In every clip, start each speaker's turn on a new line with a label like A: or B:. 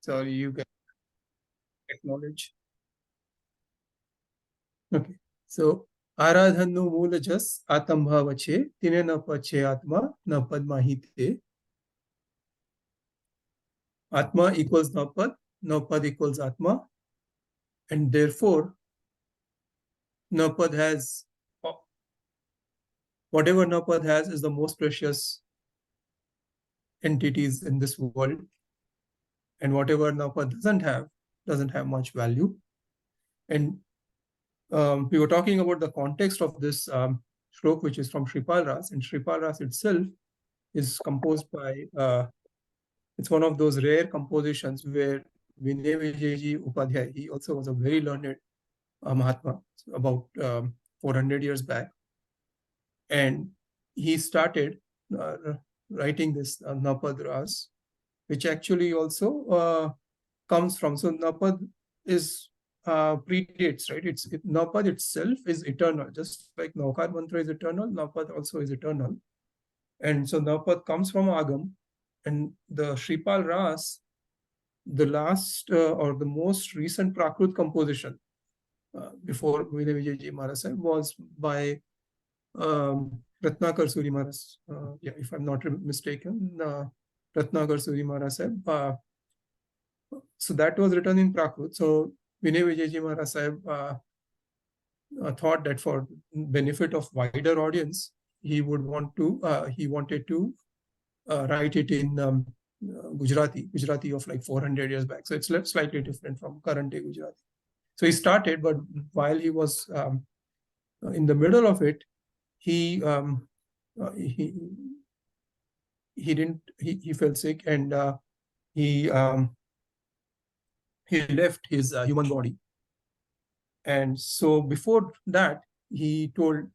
A: Sorry, you can acknowledge. Okay. So, Aradhannu Mulajas Atambhavache, Tine na Pache Atma, na Padmahite. Atma equals Napad equals Atma, and therefore, Napad has, whatever Napad has is the most precious entities in this world, and whatever Napad doesn't have much value. And we were talking about the context of this shlok, which is from Shripal Ras, and Shripal Ras itself is composed by, it's one of those rare compositions where Vinay Vijayji Upadhyay, he also was a very learned Mahatma, about 400 years back. And he started writing this Napad Ras, which actually also comes from, so Napad is predates, right? Napad itself is eternal, just like Naukar Mantra is eternal, Napad also is eternal. And so Napad comes from Agam, and the Shripal Ras, the last or the most recent Prakrut composition before Vinay Vijayji Maharaj was by Ratnakar Suri Maharaj, if I'm not mistaken, Ratnakar Suri Maharaj. So that was written in Prakrut. So Vinay Vijayji Maharaj thought that for benefit of wider audience, he wanted to write it in Gujarati of like 400 years back. So it's slightly different from current day Gujarati. So he started, but while he was in the middle of it, he fell sick, and he left his human body. And so before that, he told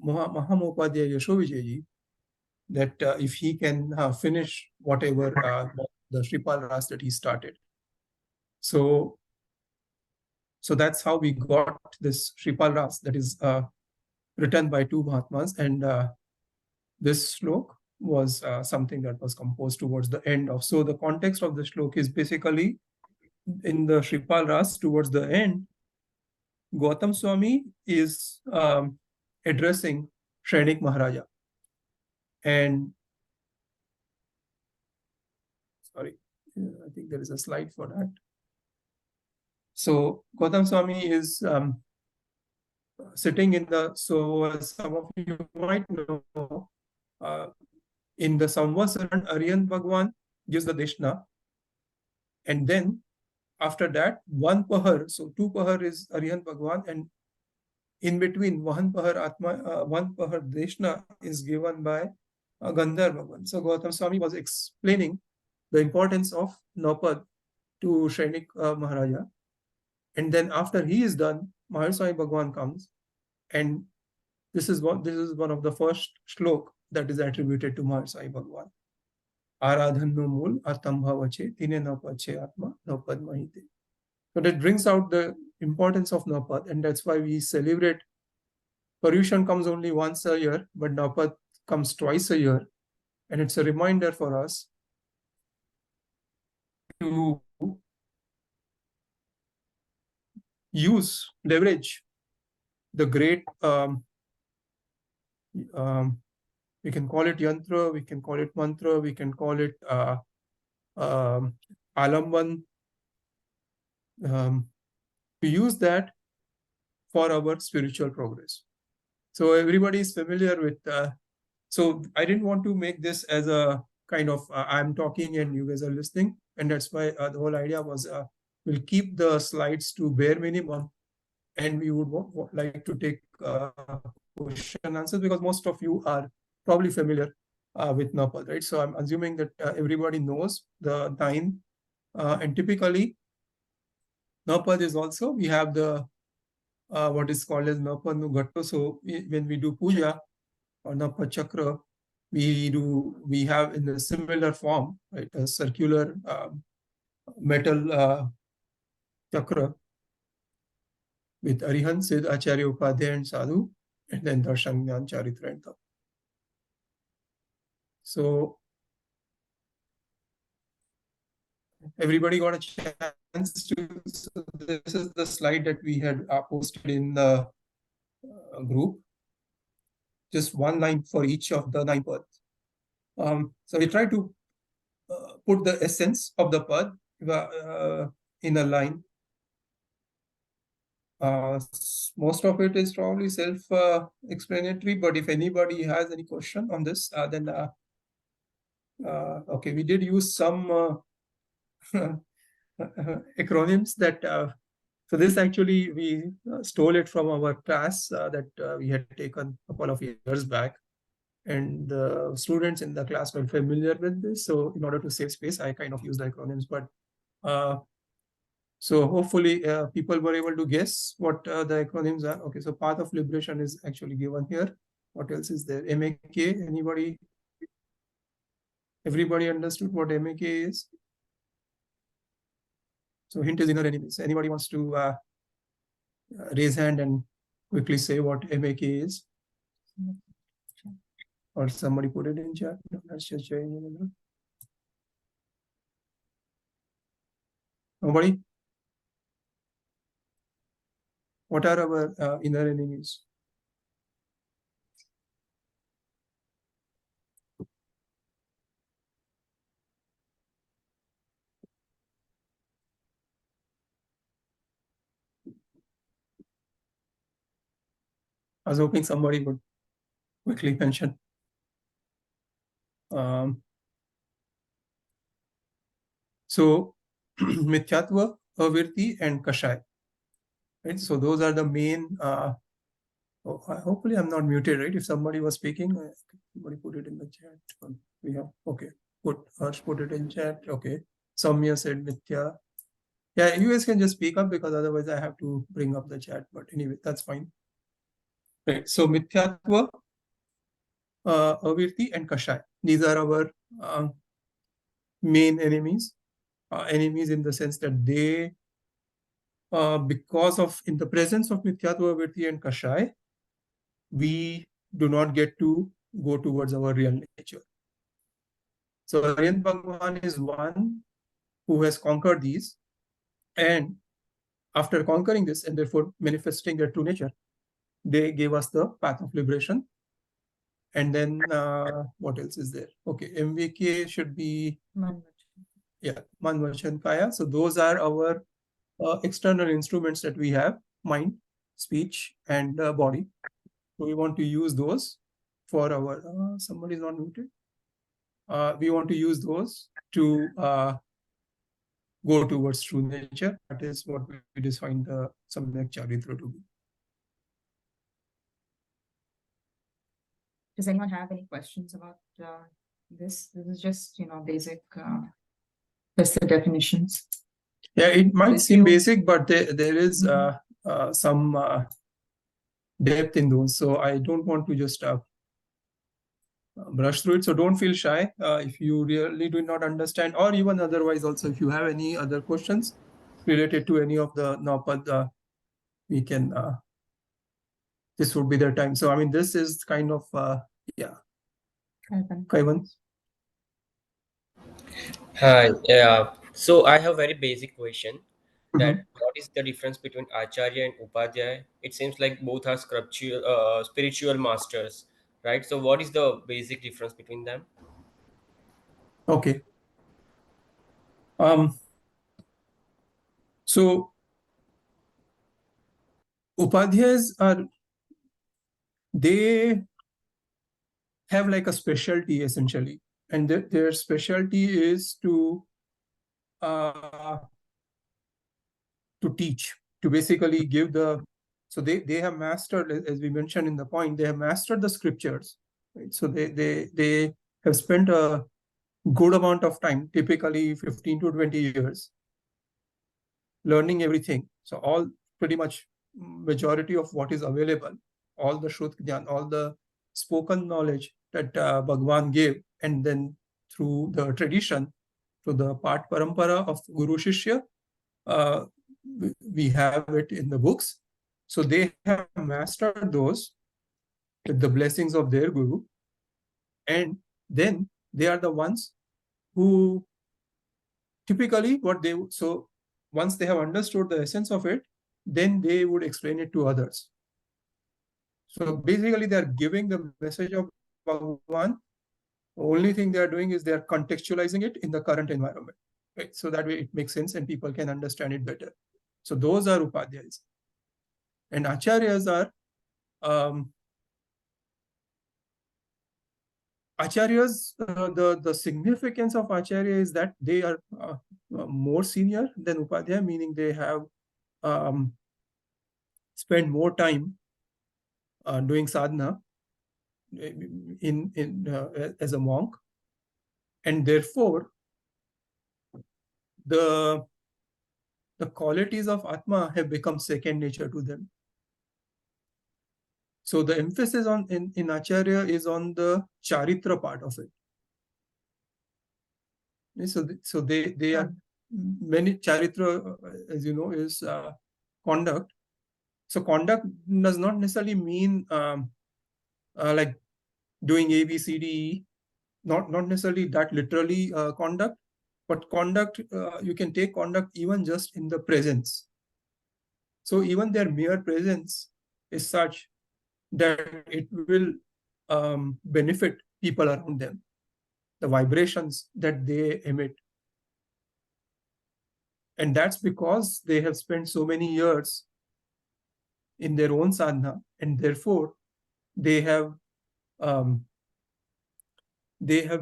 A: Mahamopadhyay Yashovijayji that if he can finish whatever the Shripal Ras that he started. So that's how we got this Shripal Ras that is written by two Mahatmas. And this shlok was something that was composed towards the end of. So the context of the shlok is basically in the Shripal Ras towards the end, Gautam Swami is addressing Shrenik Maharaja. And sorry, I think there is a slide for that. So Gautam Swami is sitting in the, so some of you might know, in the Samvasaran, Aryan Bhagwan gives the Deshna. And then after that, one Pahar, so two Pahar is Aryan Bhagwan, and in between one Pahar Deshna is given by Gandhar Bhagwan. So Gautam Swami was explaining the importance of Napad to Shrenik Maharaja. And then after he is done, Mahar Swami Bhagwan comes, and this is one of the first shlok that is attributed to Mahar Swami Bhagwan. Aradhanno Mul Atambhavache Tine na Pache Atma Napad Mahite. So that brings out the importance of Napad, and that's why we celebrate. Paryushan comes only once a year, but Napad comes twice a year. And it's a reminder for us to leverage the great, we can call it yantra, we can call it mantra, we can call it alamban. We use that for our spiritual progress. So everybody is familiar with, so I didn't want to make this as a kind of, I'm talking and you guys are listening. And that's why the whole idea was, we'll keep the slides to bare minimum, and we would like to take question and answers, because most of you are probably familiar with Napad, right? So I'm assuming that everybody knows the 9, and typically Napad is also, we have the what is called as Napad Nugatto. So when we do puja or Napad Chakra, we have in a similar form, right, a circular metal chakra with Arihant, Siddh, Acharya, Upadhyay, and Sadhu, and then Darshan, Gyaan, Charitra, and Tap. So everybody got a chance to. So this is the slide that we had posted in the group. Just one line for each of the 9 pads. So we try to put the essence of the pad in a line. Most of it is probably self-explanatory, but if anybody has any question on this, then okay, we did use some acronyms that so this actually we stole it from our class that we had taken a couple of years back, and the students in the class were familiar with this. So in order to save space, I kind of used the acronyms, but so hopefully people were able to guess what the acronyms are. Okay, so path of liberation is actually given here. What else is there? MAK, anybody? Everybody understood what MAK is? So hint is inner enemies. Anybody wants to raise hand and quickly say what MAK is? Or somebody put it in chat. No, that's just sharing. Nobody? What are our inner enemies? I was hoping somebody would quickly mention. So Mithyatva, Avirti, and Kashay. Right? So those are the main. Hopefully, I'm not muted, right? If somebody was speaking, somebody put it in the chat. We have okay. Harsh put it in chat. Okay. Samya said Mithya. Yeah, you guys can just speak up because otherwise I have to bring up the chat. But anyway, that's fine. Right. So Mithyatva, Avirti, and Kashay. These are our main enemies. Enemies in the sense that they, because of in the presence of Mithyatva, Avirti, and Kashay, we do not get to go towards our real nature. So Aryan Bhagwan is one who has conquered these, and after conquering this and therefore manifesting their true nature, they gave us the path of liberation. And then what else is there? Okay, MVK should be Man Vachan Kaya. So those are our external instruments that we have: mind, speech, and body. So we want to use those for our somebody is not muted. We want to use those to go towards true nature. That is what we define the Samyak Charitra to be.
B: Does anyone have any questions about this? This is just, basic, just the definitions.
A: Yeah, it might seem basic, but there is some depth in those. So I don't want to just brush through it. So don't feel shy if you really do not understand, or even otherwise also if you have any other questions related to any of the Navpad, we can, this would be the time. So I mean, this is kind of, yeah. Kaivan.
C: Hi, yeah. So I have a very basic question that what is the difference between Acharya and Upadhyay? It seems like both are spiritual masters, right? So what is the basic difference between them?
A: Okay. So Upadhyayas are, they have like a specialty essentially, and their specialty is to teach, to basically give the, so they have mastered, as we mentioned in the point, they have mastered the scriptures, right? So they have spent a good amount of time, typically 15 to 20 years, learning everything. So all pretty much majority of what is available, all the Shrut Gyaan, all the spoken knowledge that Bhagwan gave, and then through the tradition, through the Path Parampara of Guru Shishya, we have it in the books. So they have mastered those with the blessings of their Guru. And then they are the ones who typically what they would, so once they have understood the essence of it, then they would explain it to others. So basically they are giving the message of Bhagwan. Only thing they are doing is they are contextualizing it in the current environment, right? So that way it makes sense and people can understand it better. So those are upadhyayas. And acharyas are acharyas. The significance of acharya is that they are more senior than upadhyaya, meaning they have spent more time doing sadhana as a monk, and therefore the qualities of Atma have become second nature to them. So the emphasis on in Acharya is on the charitra part of it. So they are many charitra, as you know, is conduct. So conduct does not necessarily mean like doing A, B, C, D, E. Not necessarily that literally conduct, but conduct, you can take conduct even just in the presence. So even their mere presence is such that it will benefit people around them, the vibrations that they emit. And that's because they have spent so many years in their own sadhana, and therefore they have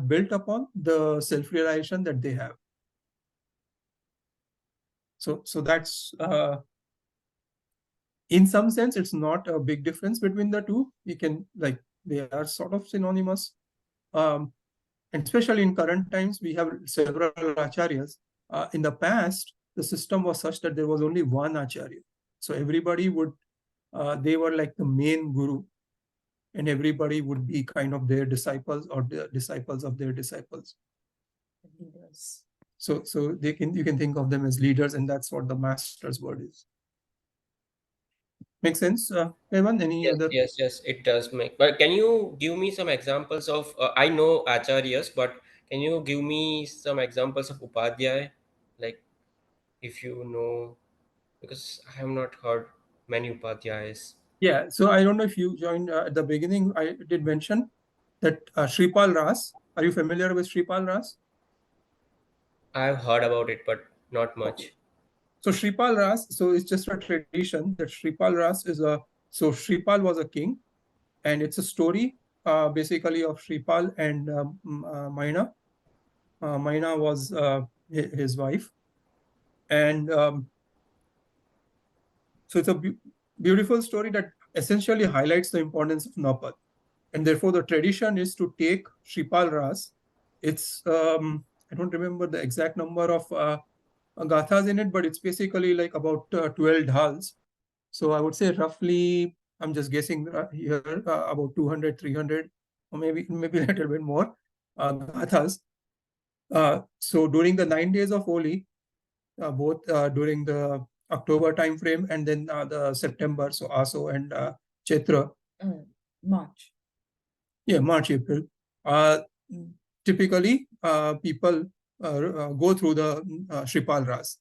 A: built upon the self-realization that they have. So that's in some sense it's not a big difference between the two. We can, like, they are sort of synonymous. And especially in current times, we have several acharyas. In the past, the system was such that there was only one acharya. So everybody would, they were like the main guru, and everybody would be kind of their disciples or the disciples of their disciples.
B: Leaders.
A: So you can think of them as leaders, and that's what the master's word is. Make sense? Evan, any other?
C: Yes, it does make. But can you give me some examples of? I know acharyas, but can you give me some examples of upadhyay, like if you know, because I have not heard many upadhyayas.
A: Yeah, so I don't know if you joined at the beginning. I did mention that Shripal Ras. Are you familiar with Shripal Ras?
C: I've heard about it, but not
A: Okay.
C: much.
A: So Shripal Ras, so it's just a tradition that Shripal Ras is a, so Shripal was a king, and it's a story basically of Shripal and Maina. Maina was his wife. And so it's a beautiful story that essentially highlights the importance of Navpad. And therefore the tradition is to take Shripal Ras. It's, I don't remember the exact number of gathas in it, but it's basically like about 12 dhals. So I would say roughly, I'm just guessing here, about 200, 300, or maybe a little bit more gathas. So during the 9 days of Holi, both during the October timeframe and then the September, so Aso and Chaitra.
B: March.
A: Yeah, March, April. Typically, people go through the Shripal Ras.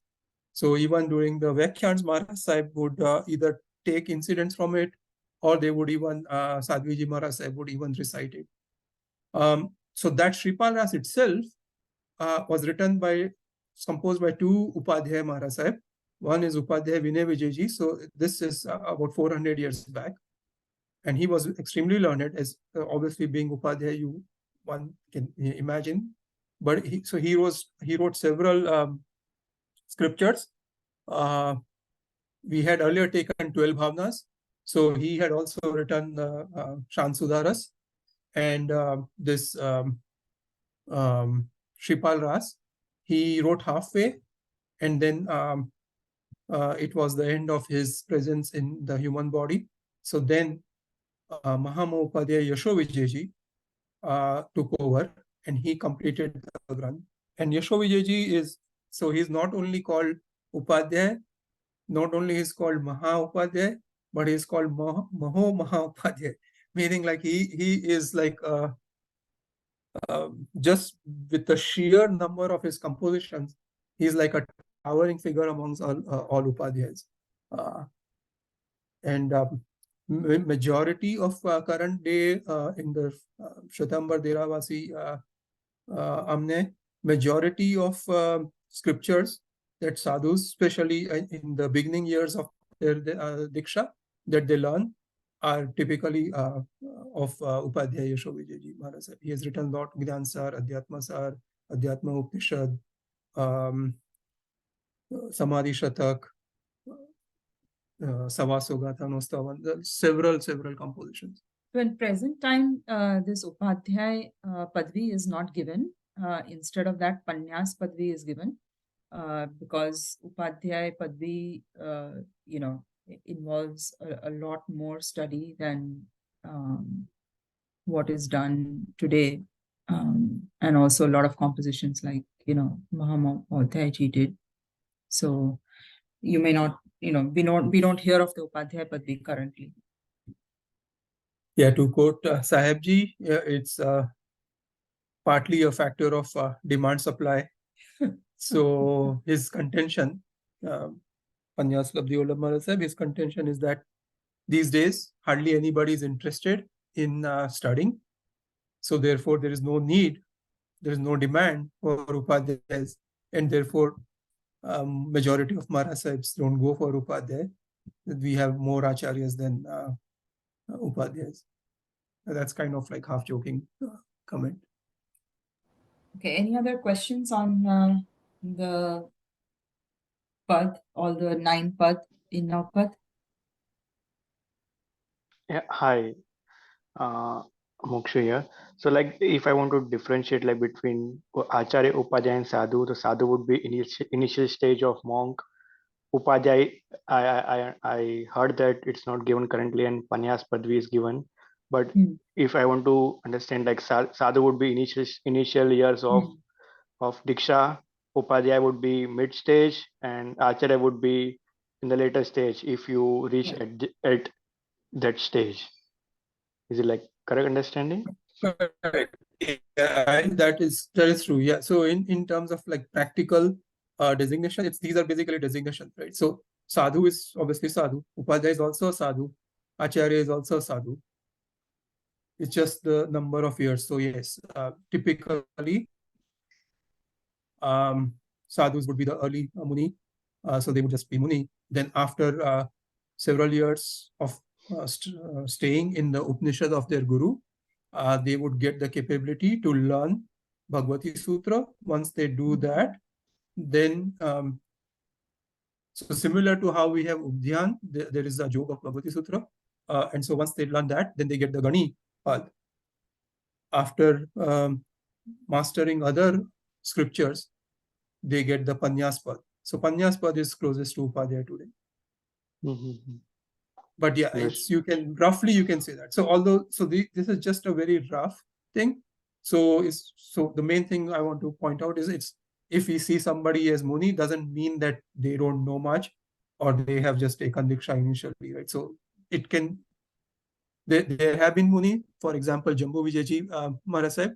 A: So even during the Vyakhyans, Maharaj Sahib would either take incidents from it, or they would even, Sadhviji Maharaj Sahib would even recite it. So that Shripal Ras itself was composed by two Upadhyaya Maharaj Sahib. One is Upadhyaya Vinay Vijayji. So this is about 400 years back. And he was extremely learned, as obviously being Upadhyaya, one can imagine. But he wrote several scriptures. We had earlier taken 12 bhavnas. So he had also written Shan Sudaras and this Shripal Ras. He wrote halfway, and then it was the end of his presence in the human body. So then Mahamopadhyaya Yasho Vijayji took over, and he completed the Granth. And Yasho Vijayji is, so he's not only called Upadhyaya, not only is called Maha Upadhyaya, but he's called Maho Maha Upadhyaya, meaning like he is like just with the sheer number of his compositions, He's like a towering figure amongst all Upadhyayas. And majority of current day in the Shatambar Deravasi Amne, majority of scriptures that sadhus, especially in the beginning years of their diksha, that they learn are typically of Upadhyaya Yashovijayji Maharaj. He has written a lot: Gyaan Sar, Adhyatma Upanishad, Samadhi Shatak, Savasogatha Nostavan, several compositions.
B: So in present time, this Upadhyay Padvi is not given. Instead of that, Panyas Padvi is given. Because Upadhyay Padvi, involves a lot more study than what is done today. And also a lot of compositions like, Mahamadhyay ji did. So you may not, we don't hear of the Upadhyay Padvi currently.
A: Yeah, to quote Sahebji, it's partly a factor of demand supply. So his contention, Panyas Labdi Olam Maharaj Sahib, his contention is that these days hardly anybody is interested in studying. So therefore there is no need, there is no demand for Upadhyayas, and therefore majority of Maharaj Sahibs don't go for Upadhyay. We have more Acharyas than Upadhyayas. That's kind of like half joking comment.
B: Okay, any other questions on the pad, all the 9 pad in Navpad?
D: Yeah, hi, Moksha here. So, like, if I want to differentiate like between Acharya, Upadhyay, and Sadhu, the Sadhu would be initial stage of monk. Upadhyay, I heard that it's not given currently, and Panyas Padvi is given. But if I want to understand, like, Sadhu would be initial years of Diksha, Upadhyay would be mid stage, and Acharya would be in the later stage if you reach at that stage. Is it like correct understanding?
A: Correct. Yeah, that is true. Yeah. So in terms of like practical designation, these are basically designations, right? So sadhu is obviously sadhu. Upadhyay is also a sadhu. Acharya is also a sadhu. It's just the number of years. So yes, typically sadhus would be the early Muni. So they would just be Muni. Then after several years of staying in the Upanishad of their guru, they would get the capability to learn Bhagavati Sutra. Once they do that, then so similar to how we have Udhyan, there is a yoga of Bhagavati Sutra. And so once they learn that, then they get the Gani Pad. After mastering other scriptures, they get the Panyas Pad. So Panyas Pad is closest to Upadhyaya today.
D: Mm-hmm.
A: But yeah,
D: Yes.
A: you can say that. So although, this is just a very rough thing. So the main thing I want to point out is if we see somebody as Muni, doesn't mean that they don't know much or they have just taken Diksha initially, right? So it can, there have been Muni, for example, Jambu Vijayji Maharaj Sahib,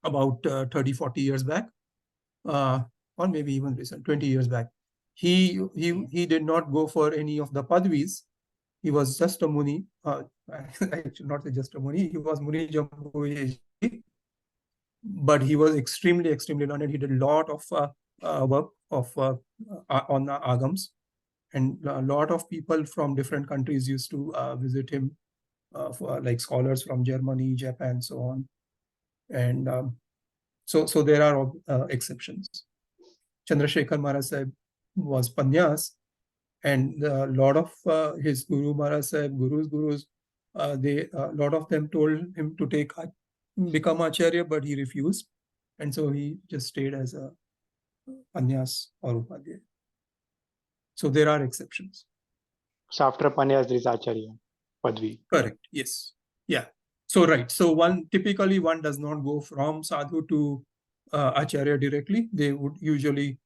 A: about 30, 40 years back, or maybe even recent, 20 years back. He did not go for any of the Padvis. He was just a Muni. I should not say just a Muni. He was Muni Jambu Vijayji, but he was extremely learned. He did a lot of work on the Agams, and a lot of people from different countries used to visit him, for like scholars from Germany, Japan, so on. And so there are exceptions. Chandrasekhar Maharaj Sahib was Panyas, and a lot of his Guru Maharaj Sahib, gurus, a lot of them told him to become Acharya, but he refused. And so he just stayed as a Panyas or Upadhyay. So there are exceptions.
D: So after Panyas, there is Acharya Padvi.
A: Correct. Yes. Yeah. So right. So typically one does not go from sadhu to Acharya directly. They would usually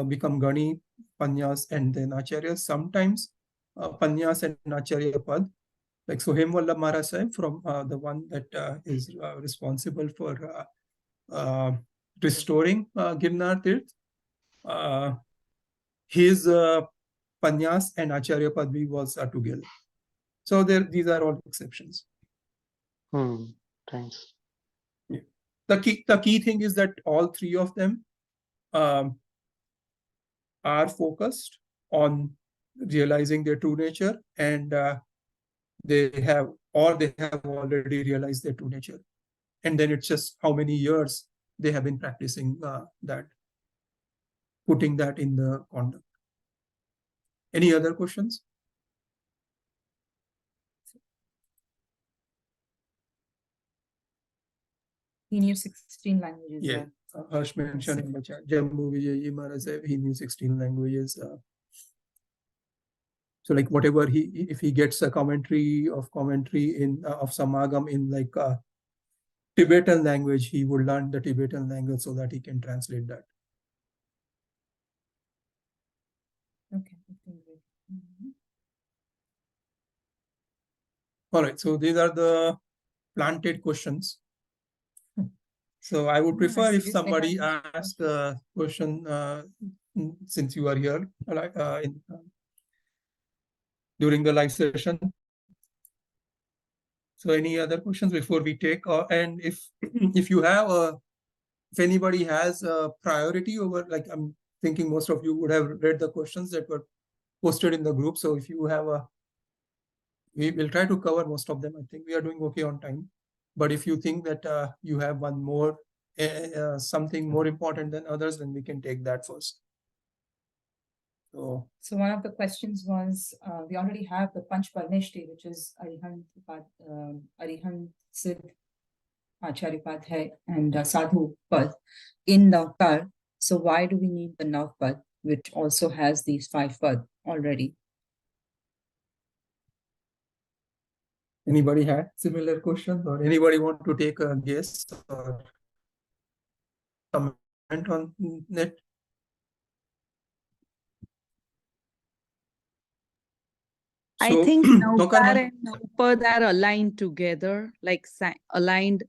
A: become Gani, Panyas, and then Acharya. Sometimes Panyas and Acharya Pad. Like Sohem Vallabh Maharaj Sahib, from the one that is responsible for restoring Girnar Tirth. his Panyas and Acharya Padvi was together. So these are all exceptions.
D: Thanks.
A: Yeah. The key thing is that all three of them are focused on realizing their true nature, and they have already realized their true nature. And then it's just how many years they have been practicing that, putting that in the conduct. Any other questions?
B: He knew 16 languages.
A: Yeah. Harsh mentioned in the chat, Jammu Vijay Maharaj said he knew 16 languages. So like whatever if he gets a commentary in of Samagam in like Tibetan language, he would learn the Tibetan language so that he can translate that.
B: Okay.
A: All right, so these are the planted questions. So I would prefer if somebody asks a question since you are here during the live session. So any other questions before we take? And if you have if anybody has a priority over, like I'm thinking most of you would have read the questions that were posted in the group. So if you have we will try to cover most of them. I think we are doing okay on time. But if you think that you have one more, something more important than others, then we can take that first. So
B: one of the questions was, we already have the Panch Parmeshti, which is Arihant Siddh, Acharya Padhay, and Sadhu Pad in Navpad. So why do we need the Navpad, which also has these 5 Pad already?
A: Anybody had similar questions, or anybody want to take a guess or comment on it?
E: I think Navpad and Navpad are aligned together, like aligned.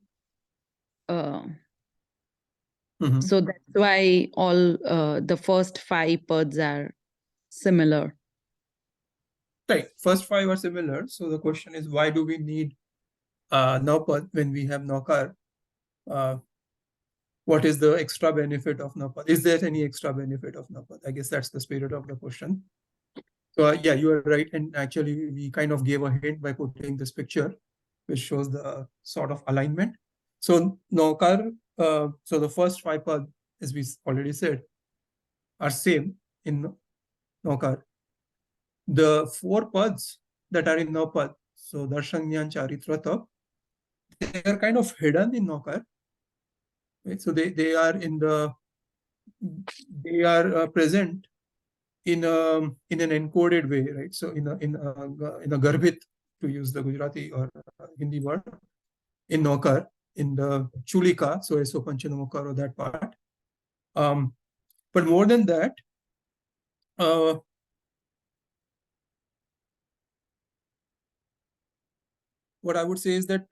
E: So that's why all the first 5 pads are similar.
A: Right, first 5 are similar. So the question is, why do we need Navpad when we have Naukar? What is the extra benefit of Navpad? Is there any extra benefit of Navpad? I guess that's the spirit of the question. So yeah, you are right. And actually, we kind of gave a hint by putting this picture, which shows the sort of alignment. So Naukar, so the first 5 pads, as we already said, are same in Naukar. The 4 pads that are in Navpad, so Darshan, Jnana, Charitra, Tap, they are kind of hidden in Naukar. Right? So they are present in an encoded way, right? So in a garbhit, to use the Gujarati or Hindi word, in Naukar, in the Chulika, so Eso Panchanamukar or that part. But more than that, what I would say is that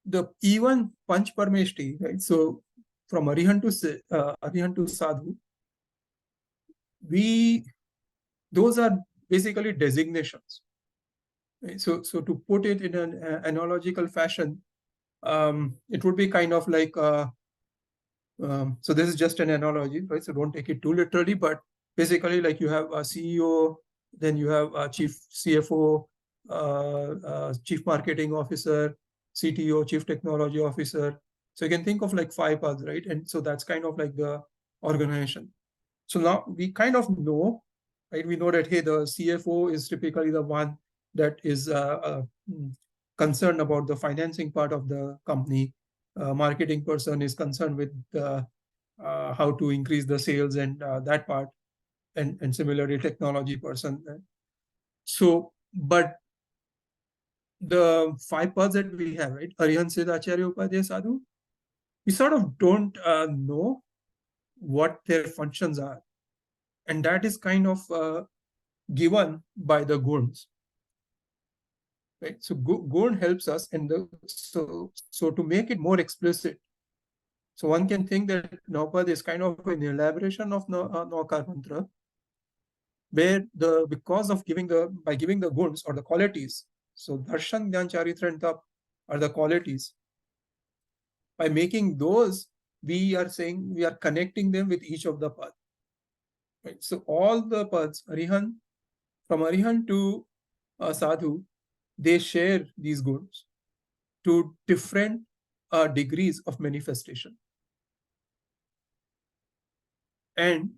A: the even Panch Parmeshti, right? So from Arihant to Sadhu, those are basically designations. Right? So to put it in an analogical fashion, it would be kind of like so this is just an analogy, right? So don't take it too literally, but basically, like you have a CEO, then you have a chief CFO, chief marketing officer, CTO, chief technology officer. So you can think of like 5 paths, right? And so that's kind of like the organization. So now we kind of know, right? We know that, hey, the CFO is typically the one that is concerned about the financing part of the company. Marketing person is concerned with how to increase the sales and that part, and similarly technology person. So, but the 5 paths that we have, right? Arihant, Siddh, Acharya, Upadhyay, Sadhu, we sort of don't know what their functions are. And that is kind of given by the guns. Right? So gun helps us, and so to make it more explicit, So one can think that Navpad is kind of an elaboration of Naukar mantra, where because of giving the guns or the qualities. So darshan, dhyan, charitra, and tap are the qualities. By making those, we are connecting them with each of the paths. Right? So all the paths, Arihan, from Arihan to Sadhu, they share these goods to different degrees of manifestation. And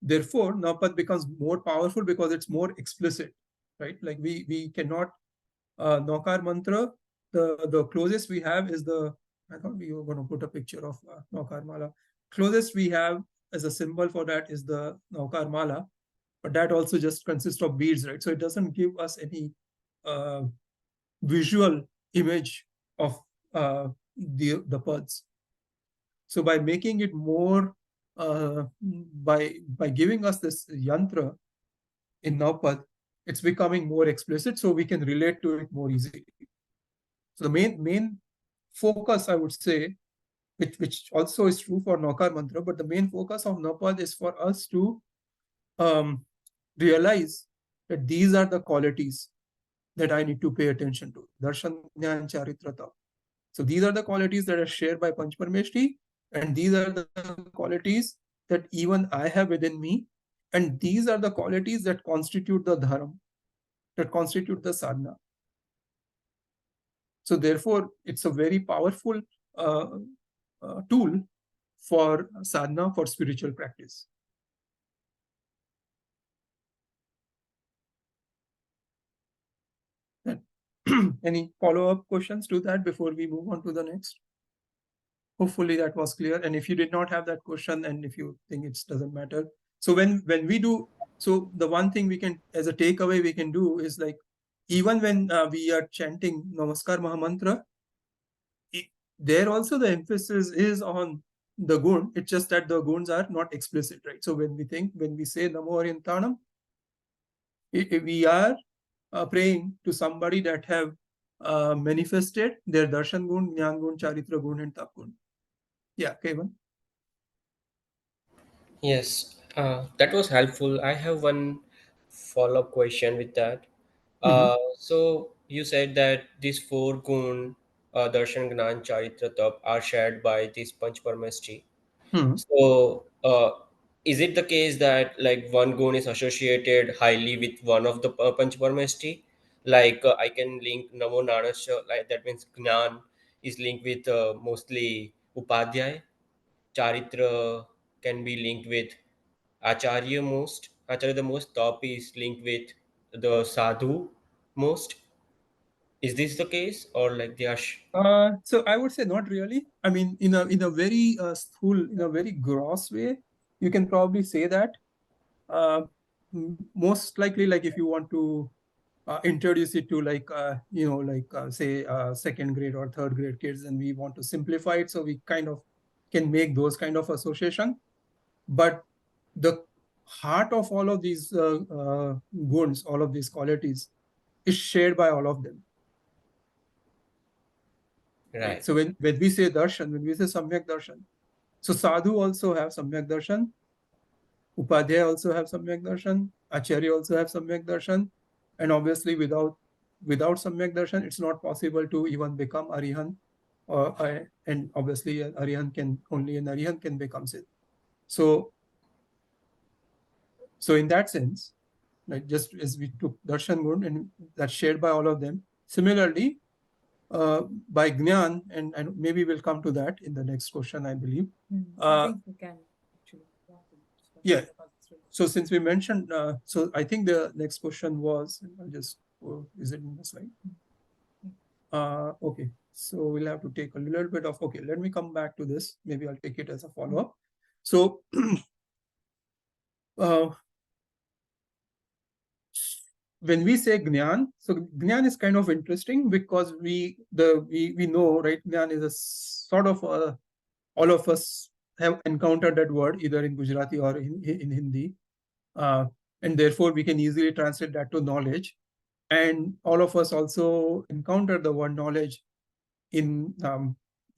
A: therefore, Navpad becomes more powerful because it's more explicit, right? Like we cannot, Naukar mantra, the closest we have is I thought we were going to put a picture of Naukar mala. Closest we have as a symbol for that is the Naukar mala, but that also just consists of beads, right? So it doesn't give us any visual image of the pads. So by making it more, by giving us this yantra in Navpad, it's becoming more explicit, so we can relate to it more easily. So the main focus, I would say, which also is true for Naukar mantra, but the main focus of Navpad is for us to realize that these are the qualities that I need to pay attention to. Darshan, Jnana, Charitra, Tap. So these are the qualities that are shared by Panchparmeshti, and these are the qualities that even I have within me, and these are the qualities that constitute the dharma, that constitute the sadhana. So therefore, it's a very powerful tool for sadhana, for spiritual practice. Any follow-up questions to that before we move on to the next? Hopefully that was clear. And if you did not have that question, and if you think it doesn't matter, so when we do, so the one thing we can, as a takeaway, we can do is like, even when we are chanting Namaskar Mahamantra, there also the emphasis is on the gun. It's just that the guns are not explicit, right? So when we say Namo Orientanam, we are praying to somebody that have manifested their darshan gun, jnana gun, charitra gun, and tap gun. Yeah, Kevin.
C: Yes, that was helpful. I have one follow-up question with that. So you said that these four gun, darshan, gnan, charitra, tap, are shared by this panchparmeshti. So, is it the case that like one gun is associated highly with one of the panchparmeshti? Like I can link Namo Nanasya, like that means Gnan is linked with mostly Upadhyay. Charitra can be linked with Acharya most. Acharya the most. Top is linked with the Sadhu most. Is this the case, or like they are?
A: So I would say not really. I mean, in a very in a very gross way, you can probably say that. Most likely, like if you want to introduce it to like say second grade or third grade kids, and we want to simplify it, so we kind of can make those kind of association. But the heart of all of these guns, all of these qualities, is shared by all of them. Right. So when we say darshan, when we say samyak darshan, so sadhu also have samyak darshan, upadhyay also have samyak darshan, acharya also have samyak darshan, and obviously without samyak darshan, it's not possible to even become arihan, and obviously only an arihan can become Siddh. So in that sense, like just as we took darshan gun and that's shared by all of them, similarly by Gyaan, and maybe we'll come to that in the next question, I believe.
B: I think we can actually.
A: Yeah. So since we mentioned, so I think the next question was, I'll just, is it in the slide? Okay, so we'll have to take a little bit of, okay, let me come back to this. Maybe I'll take it as a follow-up. So when we say Gyaan, so Gyaan is kind of interesting because we know, right? Gyaan is a sort of all of us have encountered that word either in Gujarati or in Hindi, and therefore we can easily translate that to knowledge. And all of us also encounter the word knowledge in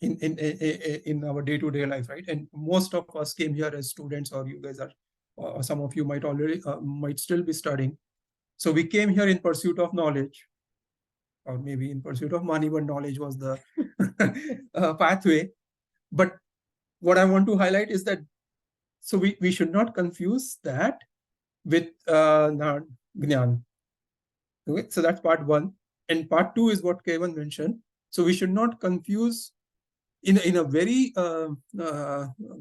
A: in our day-to-day life, right? And most of us came here as students, or you guys are, or some of you might already might still be studying. So we came here in pursuit of knowledge, or maybe in pursuit of money, but knowledge was the pathway. But what I want to highlight is that, so we should not confuse that with Gyaan. Okay, so that's part one. And part two is what Kevin mentioned. So we should not confuse in a very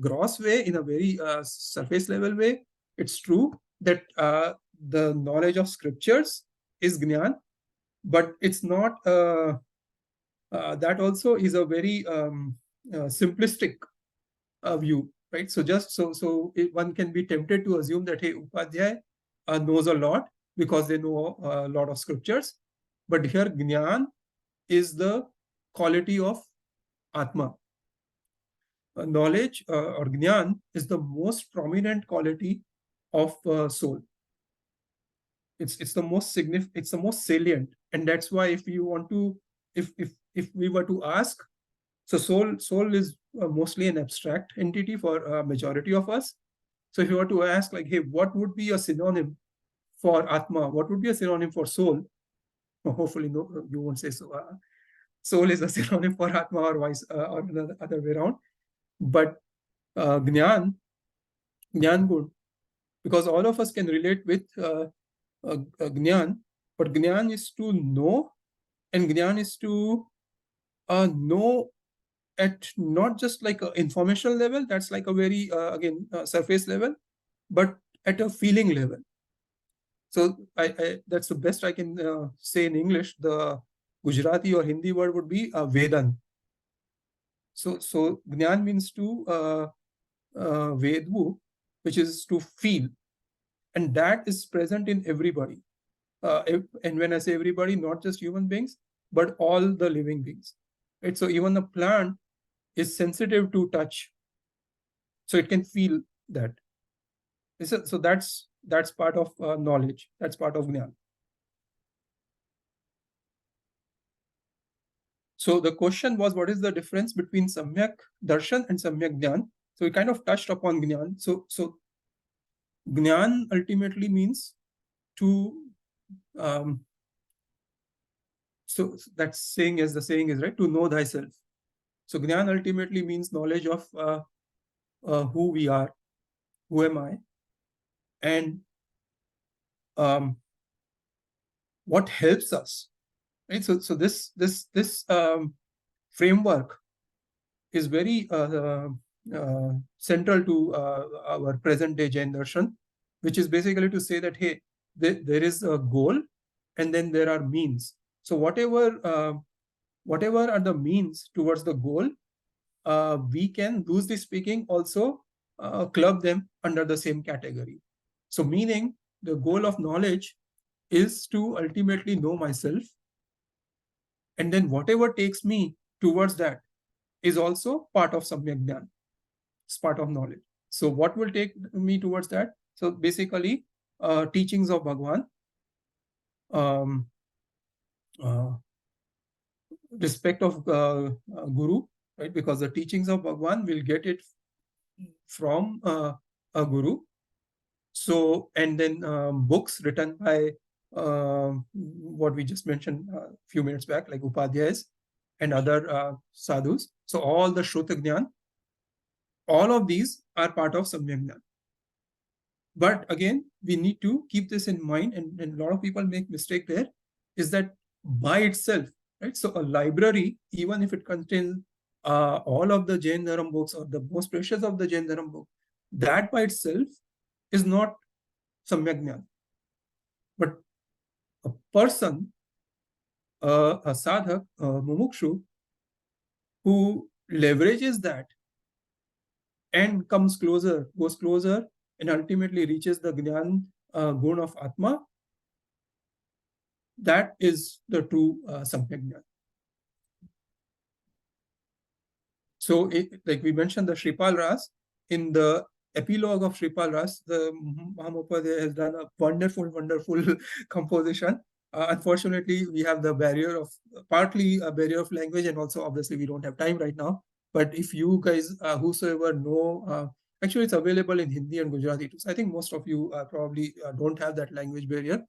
A: gross way, in a very surface level way. It's true that the knowledge of scriptures is Gyaan, but it's not, that also is a very simplistic view, right? So just so one can be tempted to assume that, hey, Upadhyay knows a lot because they know a lot of scriptures. But here Gyaan is the quality of Atma. Knowledge or Gyaan is the most prominent quality of soul. It's the most significant, it's the most salient. And that's why if you want to, if we were to ask, so soul is mostly an abstract entity for a majority of us. So if you were to ask, like, hey, what would be a synonym for Atma? What would be a synonym for soul? Well, hopefully, no, you won't say so. Soul is a synonym for Atma, or vice, or the other way around. But Gyaan Gun, because all of us can relate with Gyaan, but Gyaan is to know, and Gyaan is to know at not just like an informational level, that's like a very, again, surface level, but at a feeling level. So that's the best I can say in English. The Gujarati or Hindi word would be Vedan. So Gyaan means to Vedvu, which is to feel. And that is present in everybody. And when I say everybody, not just human beings, but all the living beings. Right? So even a plant is sensitive to touch. So it can feel that. So that's part of knowledge. That's part of Gyaan. So the question was, what is the difference between Samyak Darshan and Samyak Gyaan? So we kind of touched upon Gyaan. So Gyaan ultimately means to, so that saying, as the saying is, right, to know thyself. So Gyaan ultimately means knowledge of who we are, who am I, and what helps us, right? So this framework is very central to our present day Jain Darshan, which is basically to say that, hey, there is a goal, and then there are means. So whatever are the means towards the goal, we can, loosely speaking, also club them under the same category. So meaning, the goal of knowledge is to ultimately know myself, and then whatever takes me towards that is also part of Samyak Gyaan. It's part of knowledge. So what will take me towards that? So basically, teachings of Bhagwan, respect of Guru, right? Because the teachings of Bhagwan will get it from a Guru. So, and then books written by what we just mentioned a few minutes back, like Upadhyayas and other sadhus. So all the Shruta Gyaan, all of these are part of Samyak Gyaan. But again, we need to keep this in mind, and a lot of people make mistake there, is that by itself, right? So a library, even if it contains all of the Jain Dharam books, or the most precious of the Jain Dharam book, that by itself is not Samyak Gyaan. But a person, a sadhak, a mumukshu, who leverages that and comes closer, goes closer, and ultimately reaches the Gyaan gun of Atma, that is the true Samyak Gyaan. So, like we mentioned, the Shripal Ras, in the epilogue of Shripal Ras, the Mahamopadhyay has done a wonderful composition Unfortunately, we have the barrier of partly a barrier of language, and also obviously we don't have time right now. But if you guys, whosoever know, actually it's available in Hindi and Gujarati too. So I think most of you probably don't have that language barrier.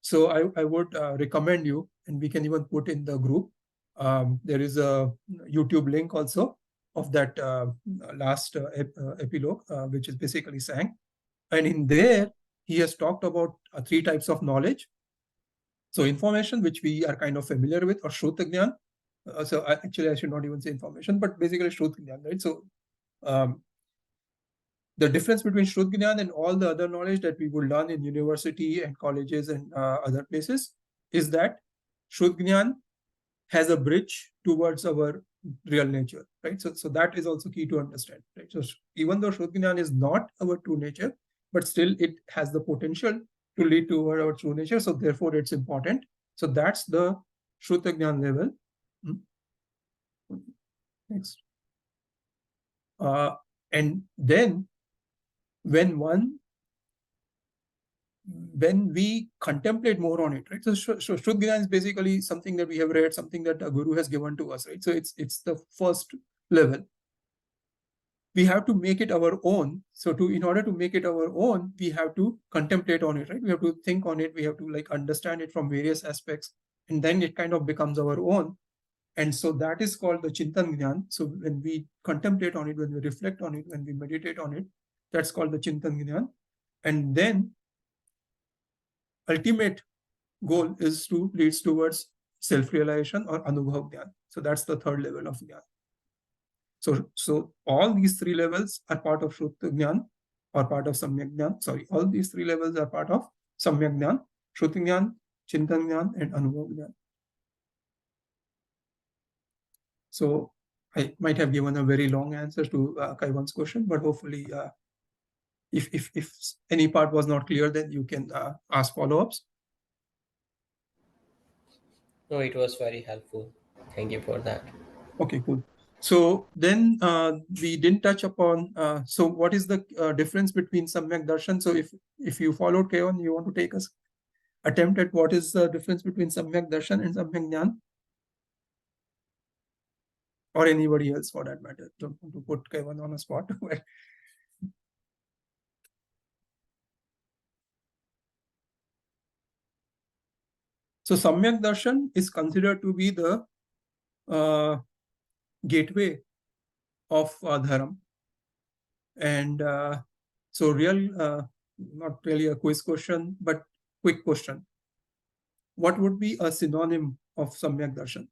A: So I would recommend you, and we can even put in the group. There is a YouTube link also of that last epilogue, which is basically sang. And in there, he has talked about 3 types of knowledge. So information, which we are kind of familiar with, or Shruta Gyan. So actually, I should not even say information, but basically Shruta Gyan, right? So the difference between Shruta Gyan and all the other knowledge that we would learn in university and colleges and other places is that Shruta Gyan has a bridge towards our real nature, right? So that is also key to understand, right? So even though Shruta Gyan is not our true nature, but still it has the potential to lead to our true nature. So therefore it's important. So that's the Shruta Gyan level. Next. And then when we contemplate more on it, right? So Shruta Gyan is basically something that we have read, something that a guru has given to us, right? So it's the first level. We have to make it our own. So in order to make it our own, we have to contemplate on it, right? We have to think on it. We have to like understand it from various aspects, and then it kind of becomes our own. And so that is called the Chintan Gyan. So when we contemplate on it, when we reflect on it, when we meditate on it, that's called the Chintan Gyan. And then ultimate goal is to leads towards self-realization or Anubhav Gyan. So that's the third level of Gyan. So all these 3 levels are part of Shruta Gyan or part of Samyak Gyan. Sorry, all these 3 levels are part of Samyak Gyan, Shruta Gyan, Chintan Gyan, and Anubhav Gyan. So I might have given a very long answer to Kaivan's question, but hopefully if any part was not clear, then you can ask follow-ups.
C: No, it was very helpful. Thank you for that.
A: Okay, cool. So then we didn't touch upon, so what is the difference between Samyak Darshan? So if you followed Kaivan, you want to take us attempt at what is the difference between Samyak Darshan and Samyak Gyan? Or anybody else for that matter. Don't want to put Kaivan on a spot. So Samyak Darshan is considered to be the gateway of Dharam. And so not really a quiz question, but quick question. What would be a synonym of Samyak Darshan?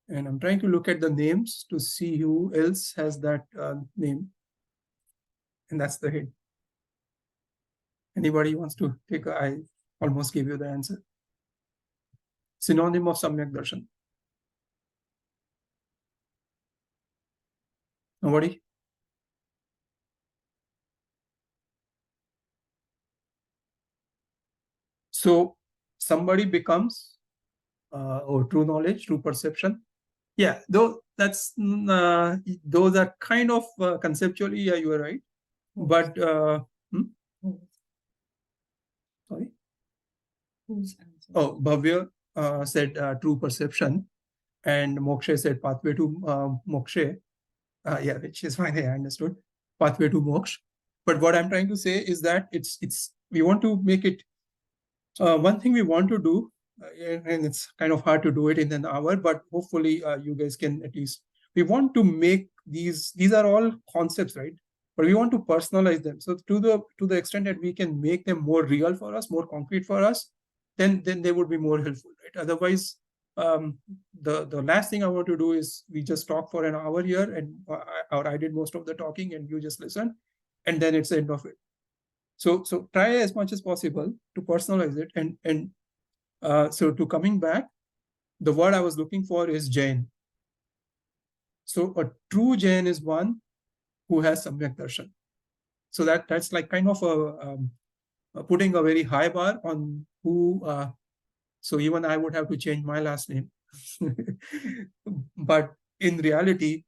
A: And I'm trying to look at the names to see who else has that name. And that's the hint. Anybody wants to take I almost gave you the answer. Synonym of Samyak Darshan. Nobody? So somebody becomes or true knowledge, true perception. Yeah, though that's those are kind of conceptually, yeah, you are right. But sorry. Oh, Bhavya said true perception, and Moksha said pathway to moksha. Yeah, which is fine. I understood. Pathway to moksha. But what I'm trying to say is that we want to make it one thing we want to do, and it's kind of hard to do it in an hour, but hopefully you guys can at least. We want to make these are all concepts, right? But we want to personalize them. So to the extent that we can make them more real for us, more concrete for us, then they would be more helpful, right? Otherwise, the last thing I want to do is we just talk for an hour here, and or I did most of the talking and you just listen, and then it's the end of it. So try as much as possible to personalize it, and so to coming back, the word I was looking for is Jain. So a true Jain is one who has Samyak Darshan. So that's like kind of putting a very high bar on who. So even I would have to change my last name. But in reality,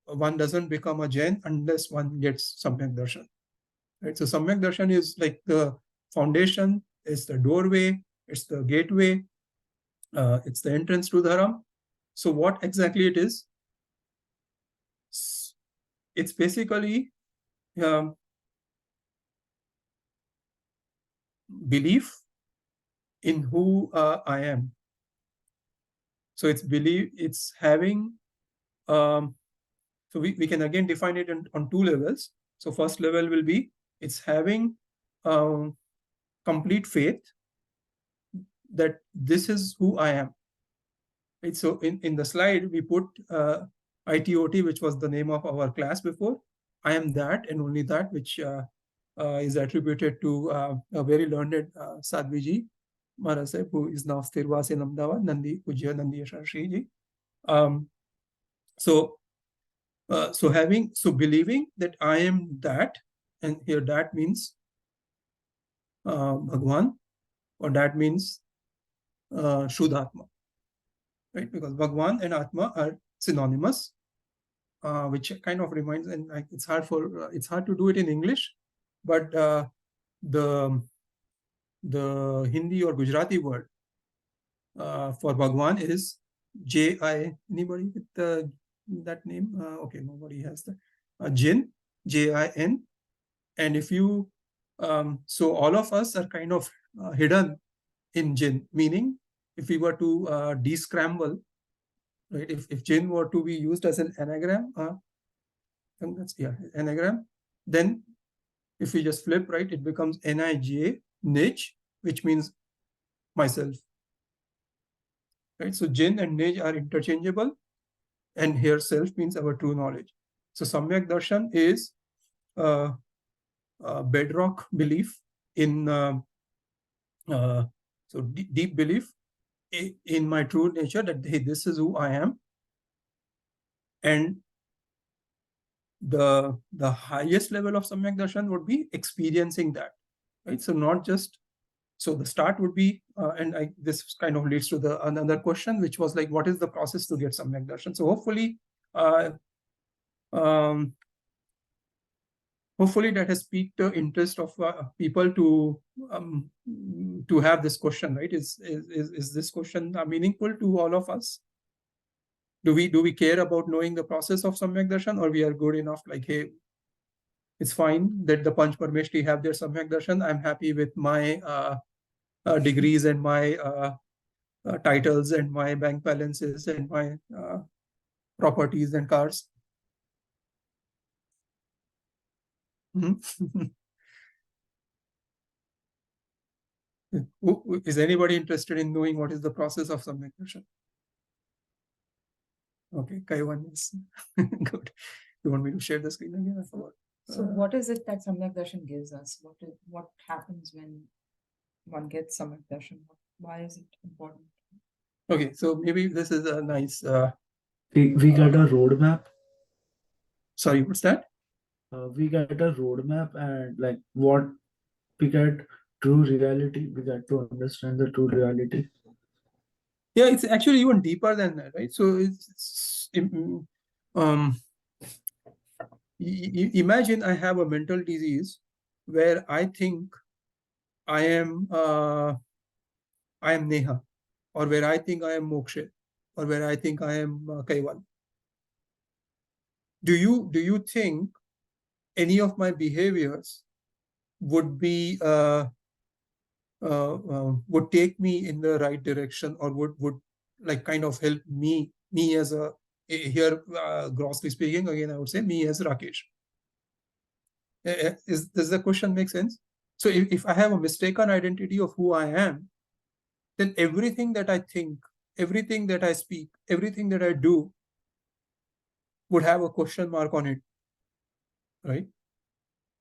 A: one doesn't become a Jain unless one gets Samyak Darshan. right? So Samyak Darshan is like the foundation, it's the doorway, it's the gateway, it's the entrance to Dharam. So what exactly it is? It's basically belief in who I am. So it's belief, it's having, so we can again define it on two levels. So first level will be, it's having complete faith that this is who I am. Right? So in the slide, we put ITOT, which was the name of our class before. I am that and only that, which is attributed to a very learned Sadhviji Maharaj, who is now Sthirvas in Ahmedabad, Nandi Pujya Nandi Yashar Shri Ji. So believing that I am that, and here that means Bhagwan, or that means Shuddhatma, right? Because Bhagwan and Atma are synonymous, which kind of reminds, and it's hard to do it in English, but the Hindi or Gujarati word for Bhagwan is J-I. Anybody with that name? Okay, nobody has that. Jin, J-I-N. And if you, so all of us are kind of hidden in Jin, meaning if we were to descramble, right? If Jin were to be used as an anagram, anagram, then if we just flip, right, it becomes N-I-J, Nij, which means myself. Right? So Jin and Nij are interchangeable, and here self means our true knowledge. So Samyak Darshan is bedrock belief in so deep belief in my true nature, that hey, this is who I am, and the highest level of Samyak Darshan would be experiencing that, right? So not just, so the start would be, and this kind of leads to another question, which was like, what is the process to get Samyak Darshan? So hopefully that has piqued the interest of people to have this question, right? Is this question meaningful to all of us? Do we care about knowing the process of Samyak Darshan, or we are good enough, like, hey, it's fine that the Panch Parmeshti have their Samyak Darshan, I'm happy with my degrees and my titles and my bank balances and my properties and cars. Is anybody interested in knowing what is the process of Samyak Darshan? Okay, Kaiwan is good. You want me to share the screen again? I forgot.
B: So what is it that Samyak Darshan gives us? What happens when one gets Samyak Darshan? Why is it important?
A: Okay, so maybe this is a nice.
F: We got a roadmap.
A: Sorry, what's that?
F: We get a roadmap, and like what we get true reality. We get to understand the true reality.
A: Yeah, it's actually even deeper than that, right? So imagine I have a mental disease where I think I am Neha, or where I think I am Moksha, or where I think I am Kaival. Do you think any of my behaviors would be would take me in the right direction, or would like kind of help me as a, here grossly speaking, again I would say me as Rakesh? Does the question make sense? So if I have a mistaken identity of who I am, then everything that I think, everything that I speak, everything that I do would have a question mark on it, right?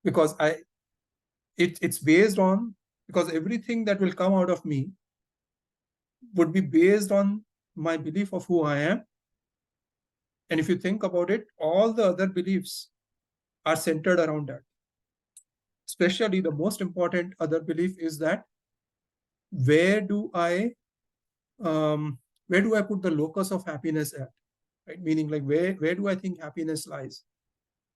A: Because it's based on, because everything that will come out of me would be based on my belief of who I am. And if you think about it, all the other beliefs are centered around that. Especially the most important other belief is that where do I put the locus of happiness at, right? Meaning like where do I think happiness lies?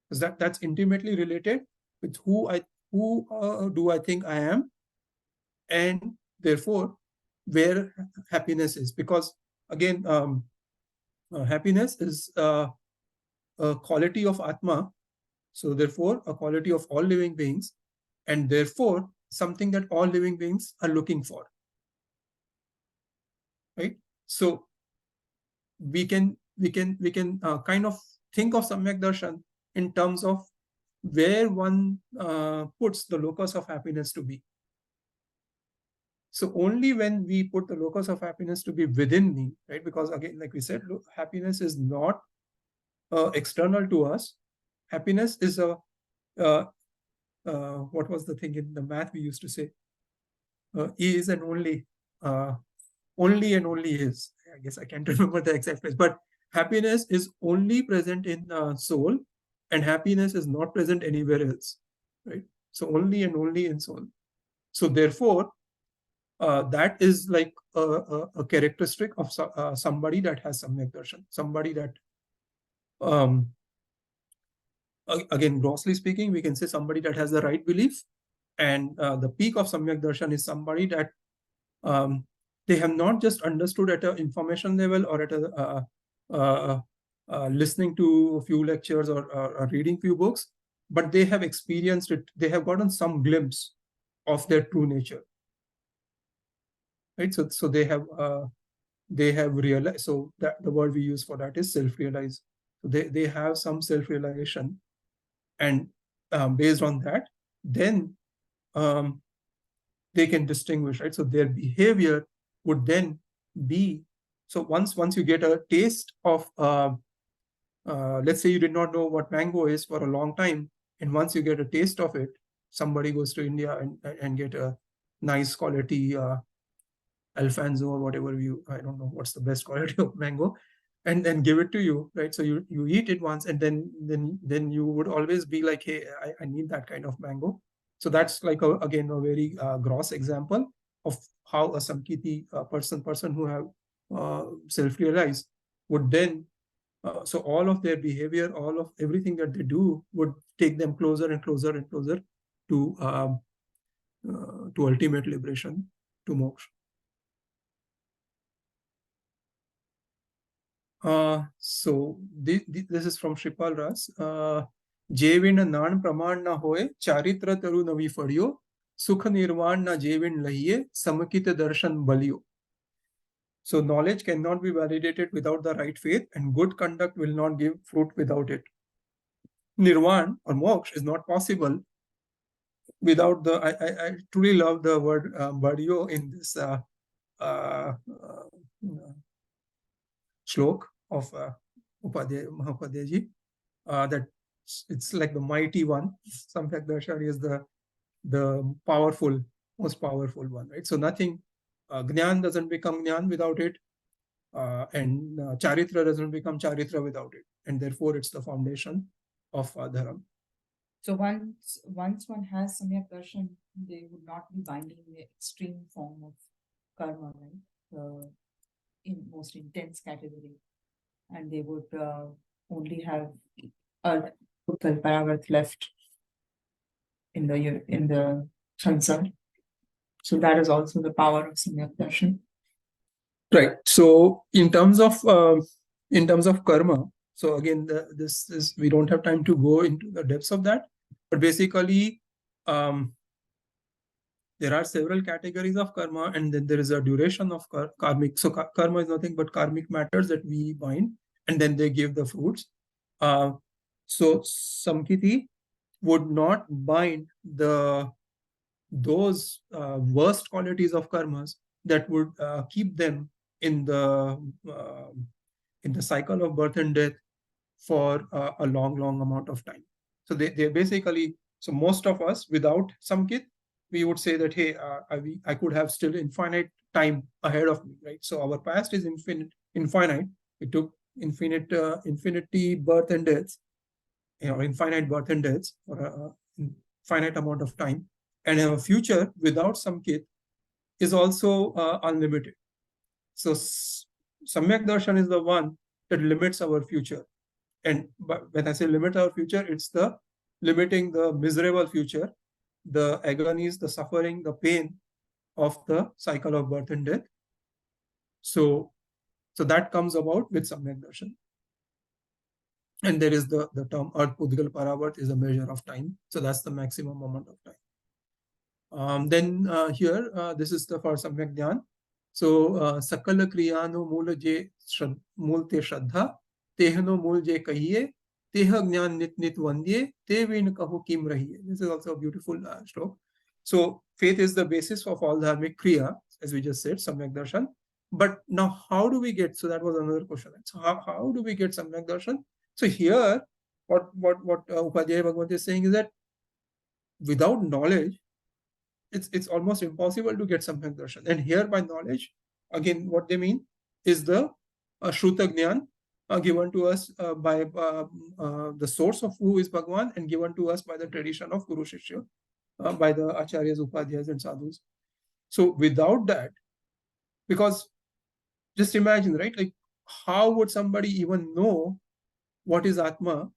A: Because that's intimately related with who who do I think I am, and therefore where happiness is. Because again, happiness is a quality of Atma, so therefore a quality of all living beings, and therefore something that all living beings are looking for, right? So we can kind of think of Samyak Darshan in terms of where one puts the locus of happiness to be. So only when we put the locus of happiness to be within me, right? Because again, like we said, happiness is not external to us. Happiness is a what was the thing in the math we used to say? Is and only and only is. I guess I can't remember the exact phrase, but happiness is only present in soul, and happiness is not present anywhere else, right? So only and only in soul. So therefore, that is like a characteristic of somebody that has Samyak Darshan, somebody that, again, grossly speaking, we can say somebody that has the right belief, and the peak of Samyak Darshan is somebody that they have not just understood at an information level or at a listening to a few lectures or reading few books, but they have experienced it. They have gotten some glimpse of their true nature, right? So they have realized. So that the word we use for that is self-realize. So they have some self-realization, and based on that, then they can distinguish, right? So their behavior would then be, so once you get a taste of, let's say you did not know what mango is for a long time, and once you get a taste of it, somebody goes to India and get a nice quality Alfonso or whatever I don't know what's the best quality of mango, and then give it to you, right? So you eat it once, and then you would always be like, hey, I need that kind of mango. So that's like again a very gross example of how a Samkiti person who have self-realized would then, so all of their behavior, all of everything that they do would take them closer and closer and closer to ultimate liberation, to moksha. So this is from Shripal Ras. Jevin nan praman na hoye, charitra taru navi fadiyo, sukh nirvan na jevin lahiye, samakita darshan baliyo. So knowledge cannot be validated without the right faith, and good conduct will not give fruit without it. Nirvan or moksha is not possible without the. I truly love the word badiyo in this shlok of Mahapadyaji, that it's like the mighty one. Samyak Darshan is the powerful, most powerful one, right? So nothing, Gyaan doesn't become Gyaan without it, and Charitra doesn't become Charitra without it, and therefore it's the foundation of Dharam.
B: So once one has Samyak Darshan, they would not be binding the extreme form of karma, right? The most intense category, and they would only have a Kalparavat left in the Sansar. So that is also the power of Samyak Darshan.
A: Right. So in terms of karma, so again, this is, we don't have time to go into the depths of that, but basically, there are several categories of karma, and then there is a duration of karmic. So karma is nothing but karmic matters that we bind, and then they give the fruits. So Samkiti would not bind those worst qualities of karmas that would keep them in the cycle of birth and death for a long amount of time. So they basically, so most of us without Samkit, we would say that, hey, I could have still infinite time ahead of me, right? So our past is infinite. It took infinity birth and deaths, infinite birth and deaths for a finite amount of time. And our future without Samkit is also unlimited. So Samyak Darshan is the one that limits our future. And when I say limit our future, it's the limiting the miserable future the agonies, the suffering, the pain of the cycle of birth and death. So that comes about with Samyak Darshan. And there is the term Earth Pudgal Paravarth is a measure of time. So that's the maximum amount of time. Then here, this is the for Samyak Gyaan. So Sakala Kriyano Mula Je Mul Te Shraddha, Tehno Mul Je Kahiye, Teha Gyan Nit Nit Vandye, Te Vin Kaho Kim Rahiye. This is also a beautiful stroke. So faith is the basis of all dharmic kriya, as we just said, Samyak Darshan. But now how do we get, so that was another question. So how do we get Samyak Darshan? So here, what Upadhyaya Bhagavat is saying is that without knowledge, it's almost impossible to get Samyak Darshan. And here by knowledge, again, what they mean is the Shruta Gyan given to us by the source of who is Bhagwan and given to us by the tradition of Guru Shishya, by the Acharyas, Upadhyayas and Sadhus. So without that, because just imagine, right? Like how would somebody even know what is Atma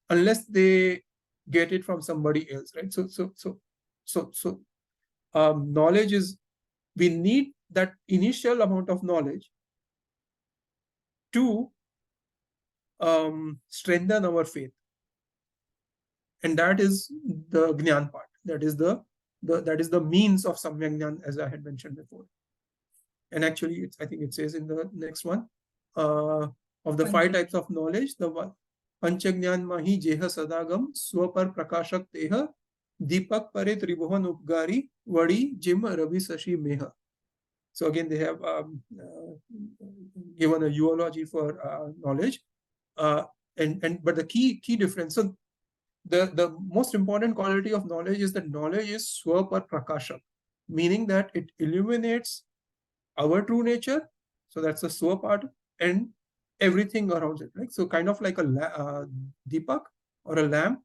A: unless they get it from somebody else, right? So knowledge is, we need that initial amount of knowledge to strengthen our faith, and that is the Gyan part. That is the means of Samyak Gyan, as I had mentioned before. And actually, I think it says in the next one, of the 5 types of knowledge, the one Panchagyan Mahi Jeha Sadagam Swapar Prakashak Teha Deepak Pare Tribhuvan Upgari Vadi Jim Ravi Sashi Meha. So again, they have given a eulogy for knowledge, but the key difference. So the most important quality of knowledge is that knowledge is Swapar Prakashak, meaning that it illuminates our true nature. So that's the Swa part, and everything around it, right? So kind of like a Deepak or a lamp.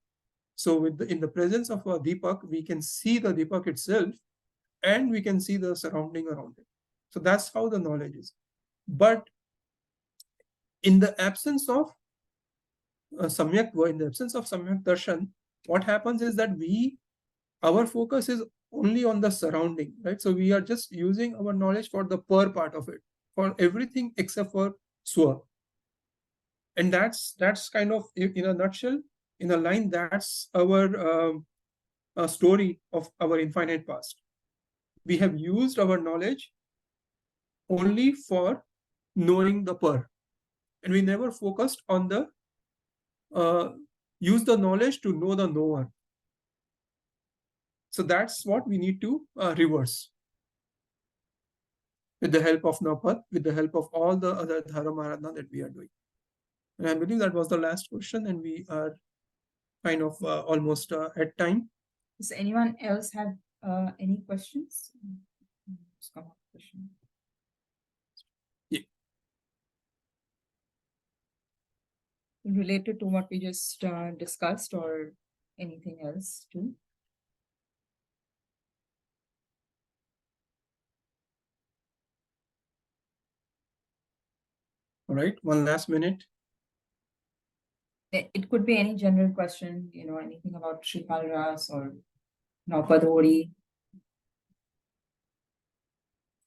A: So in the presence of a Deepak, we can see the Deepak itself, and we can see the surrounding around it. So that's how the knowledge is. But in the absence of Samyak Darshan, what happens is that our focus is only on the surrounding, right? So we are just using our knowledge for the per part of it, for everything except for Swa. And that's kind of, in a nutshell, in a line, that's our story of our infinite past. We have used our knowledge only for knowing the per, and we never focused on the use the knowledge to know the knower. So that's what we need to reverse with the help of Navpad, with the help of all the other Dharma that we are doing. And I believe that was the last question, and we are kind of almost at time.
B: Does anyone else have any questions?
A: Yeah.
B: Related to what we just discussed, or anything else too?
A: All right, one last minute.
B: It could be any general question, anything about Shripal Ras or Navpad Hori.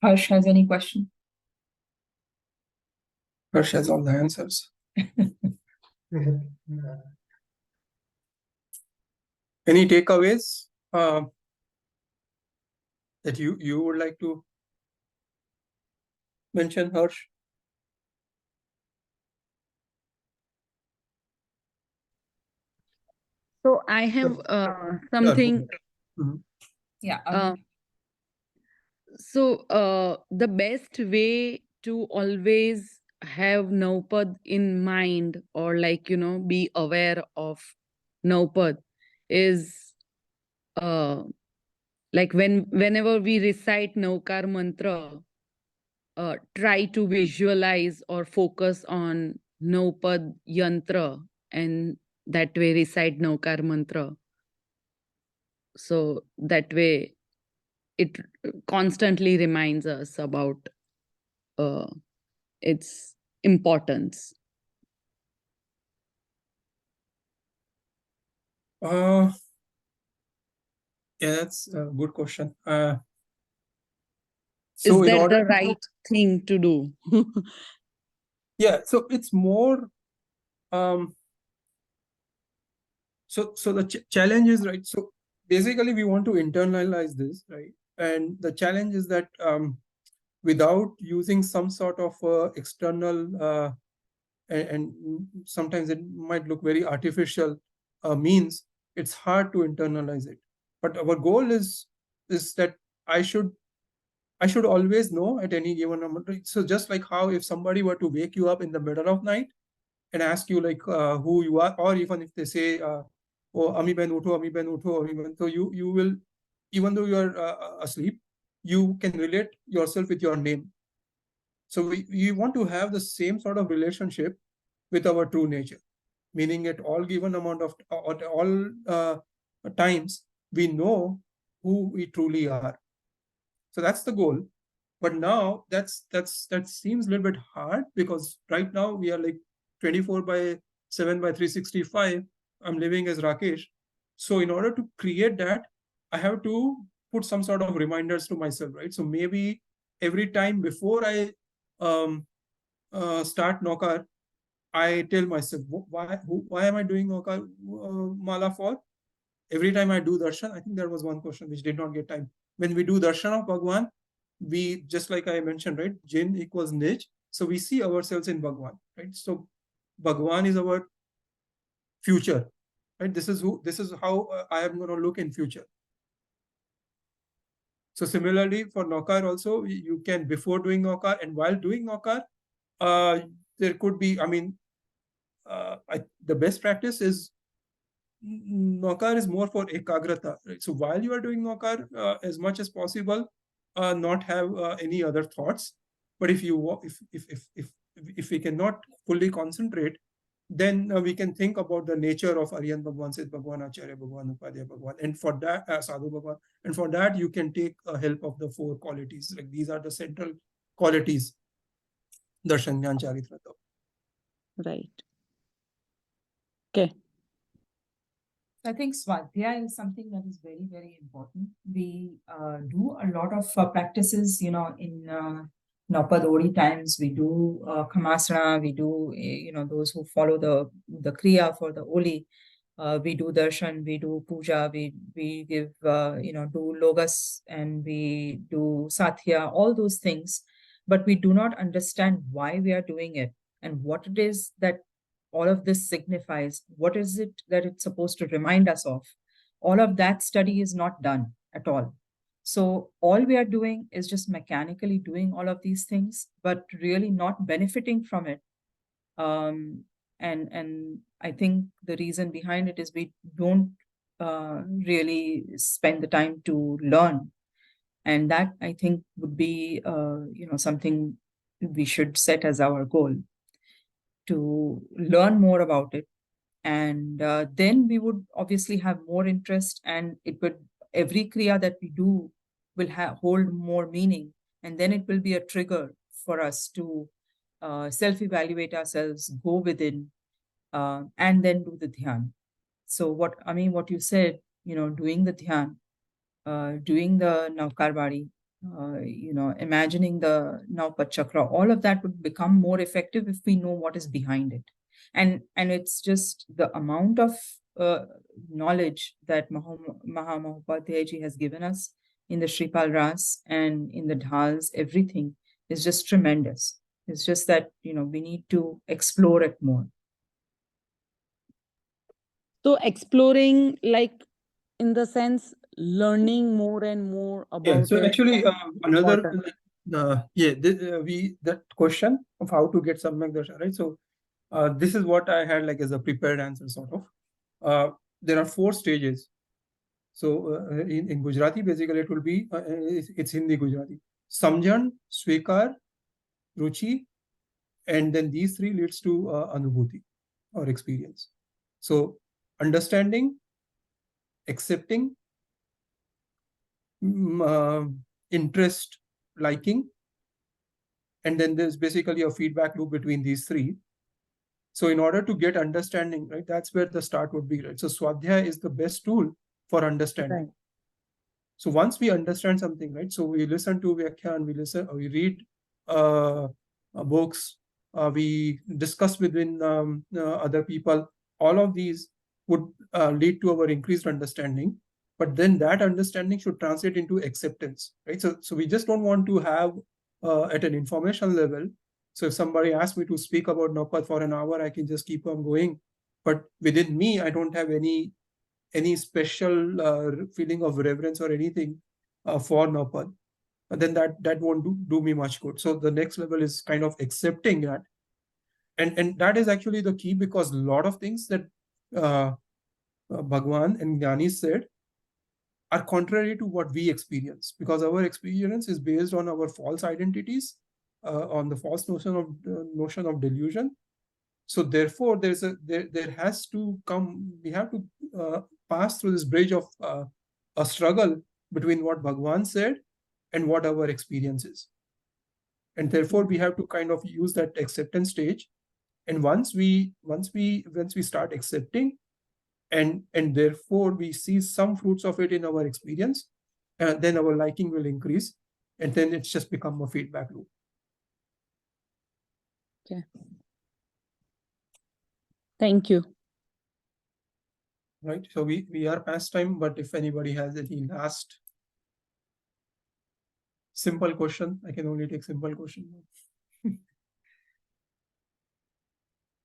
B: Harsh has any question?
A: Harsh has all the answers. Any takeaways that you would like to mention, Harsh?
E: So I have something.
B: Yeah.
E: So the best way to always have Navpad in mind, or be aware of Navpad, is whenever we recite Navkar mantra, try to visualize or focus on Navpad yantra, and that way recite Navkar mantra. So that way it constantly reminds us about its importance.
A: Yeah, that's a good question.
E: Is
A: So in
E: that
A: order
E: the
A: to
E: right thing to do?
A: yeah, so it's more so the challenge is, right, so basically we want to internalize this, right, and the challenge is that without using some sort of external and sometimes it might look very artificial means, it's hard to internalize it. But our goal is that I should always know at any given moment, right? So just like how if somebody were to wake you up in the middle of night and ask you like who you are, or even if they say oh ami ben utho, ami ben utho, ami ben, so you will, even though you are asleep, you can relate yourself with your name. So we want to have the same sort of relationship with our true nature, meaning at all given amount of at all times we know who we truly are. So that's the goal. But now that seems a little bit hard, because right now we are like 24/7 by 365. I'm living as Rakesh. So in order to create that, I have to put some sort of reminders to myself, right? So maybe every time before I start Nokar, I tell myself, why am I doing Nokar Mala for? Every time I do darshan, I think there was one question which did not get time. When we do darshan of Bhagwan, we, just like I mentioned, right, Jin equals Nij. So we see ourselves in Bhagwan, right? So Bhagwan is our future, right? This is how I am going to look in future. So similarly for Nokar also, you can, before doing Nokar and while doing Nokar, there could be, I mean, the best practice is Nokar is more for ekagrata, right? So while you are doing Nokar, as much as possible, not have any other thoughts. But if you if we cannot fully concentrate, then we can think about the nature of Aryan Bhagwan, Sid Bhagwan, Acharya Bhagwan, Upadhyaya Bhagwan, and for that Sadhu Bhagwan, and for that you can take help of the four qualities. Like these are the central qualities, Darshan, Jnana, Charitra.
E: Right. Okay.
B: I think Swadhyaya is something that is very, very important. We do a lot of practices, in Napadori times. We do Kamasana, we do, those who follow the Kriya for the Oli. We do darshan, we do puja, we give, do logas, and we do satya, all those things. But we do not understand why we are doing it and what it is that all of this signifies. What is it that it's supposed to remind us of? All of that study is not done at all. So all we are doing is just mechanically doing all of these things, but really not benefiting from it. And I think the reason behind it is we don't really spend the time to learn, and that I think would be something we should set as our goal, to learn more about it. And then we would obviously have more interest, and it would, every kriya that we do will hold more meaning, and then it will be a trigger for us to self-evaluate ourselves, go within, and then do the dhyan. So what you said, doing the dhyan, doing the Navkarbari, imagining the Navpad chakra, all of that would become more effective if we know what is behind it. And it's just the amount of knowledge that Mahamahopadhyay ji has given us in the Shripal Ras and in the dhals, everything is just tremendous. It's just that, we need to explore it more.
E: So exploring, like, in the sense, learning more and more about
A: Yeah, so
E: it.
A: actually another
E: Important.
A: that question of how to get Samyak Darshan, right? So this is what I had like as a prepared answer, sort of. There are 4 stages. So in Gujarati, basically it will be, it's Hindi Gujarati. Samjan, Swekar, Ruchi, and then these 3 leads to Anubhuti or experience. So understanding, accepting, interest, liking, and then there's basically a feedback loop between these 3. So in order to get understanding, right, that's where the start would be, right? So Swadhyaya is the best tool for understanding.
E: Right.
A: So once we understand something, right? So we listen to Gyaan, we read books, we discuss within other people. All of these would lead to our increased understanding. But then that understanding should translate into acceptance, right? So we just don't want to have at an information level. So if somebody asks me to speak about Navpad for an hour, I can just keep on going. But within me, I don't have any special feeling of reverence or anything for Navpad. Then that won't do me much good. So the next level is kind of accepting that, and that is actually the key, because a lot of things that Bhagwan and Gyani said are contrary to what we experience, because our experience is based on our false identities, on the false notion of delusion. So therefore, there has to come. We have to pass through this bridge of a struggle between what Bhagwan said and what our experience is, and therefore we have to kind of use that acceptance stage. And once we start accepting, and therefore we see some fruits of it in our experience, then our liking will increase, and then it's just become a feedback loop.
E: Okay. Thank you.
A: Right. So we are past time, but if anybody has any last simple question, I can only take simple question.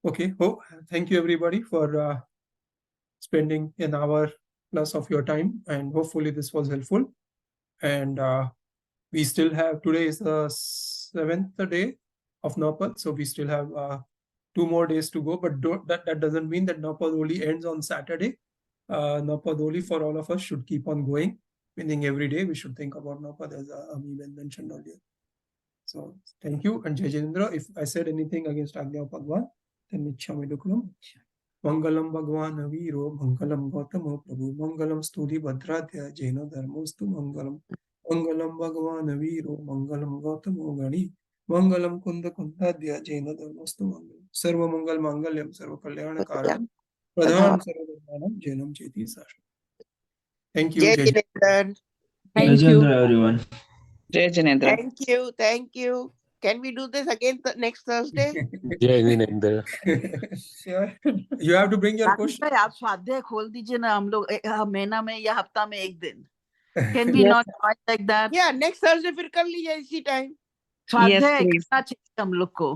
A: Okay. Oh, thank you everybody for spending an hour plus of your time, and hopefully this was helpful. And we still have, today is the 7th day of Navpad, so we still have 2 more days to go. But that doesn't mean that Navpad only ends on Saturday. Navpad only for all of us should keep on going, meaning every day we should think about Navpad, as Amiben mentioned earlier. So thank you, and Jai Jinendra. If I said anything against Agnya of Bhagwan, then Michhami Dukkunam. Mangalam Bhagwan Aviro, Mangalam Gautama Prabhu, Mangalam Studi Bhadradhya, Jaina Dharmostu Mangalam. Mangalam Bhagwan Aviro, Mangalam Gautama Gani, Mangalam Kunda Kundadhya, Jaina Dharmostu Mangalam. Sarva Mangal Mangalyam, Sarva Kalyana Karanam, Pradhanam Sarva Dharmanam, Jainam Cheti Sashram. Thank you.
G: Jai
A: Jai Jai.
G: Jinendra.
E: Thank you.
F: Rajendra, everyone.
H: Jai Jinendra.
G: Thank you. Can we do this again next Thursday?
I: जय Jinendra.
A: Sure. You have to bring your
J: Rakesh
A: question.
J: भाई आप स्वाध्याय खोल दीजिए ना, हम लोग महीना में या हफ्ता में एक दिन. Can we
H: Yes.
J: not join like that?
G: Yeah, next Thursday फिर कर लीजिए इसी टाइम.
J: स्वाध्याय
H: please.
J: करना चाहिए हम लोग को.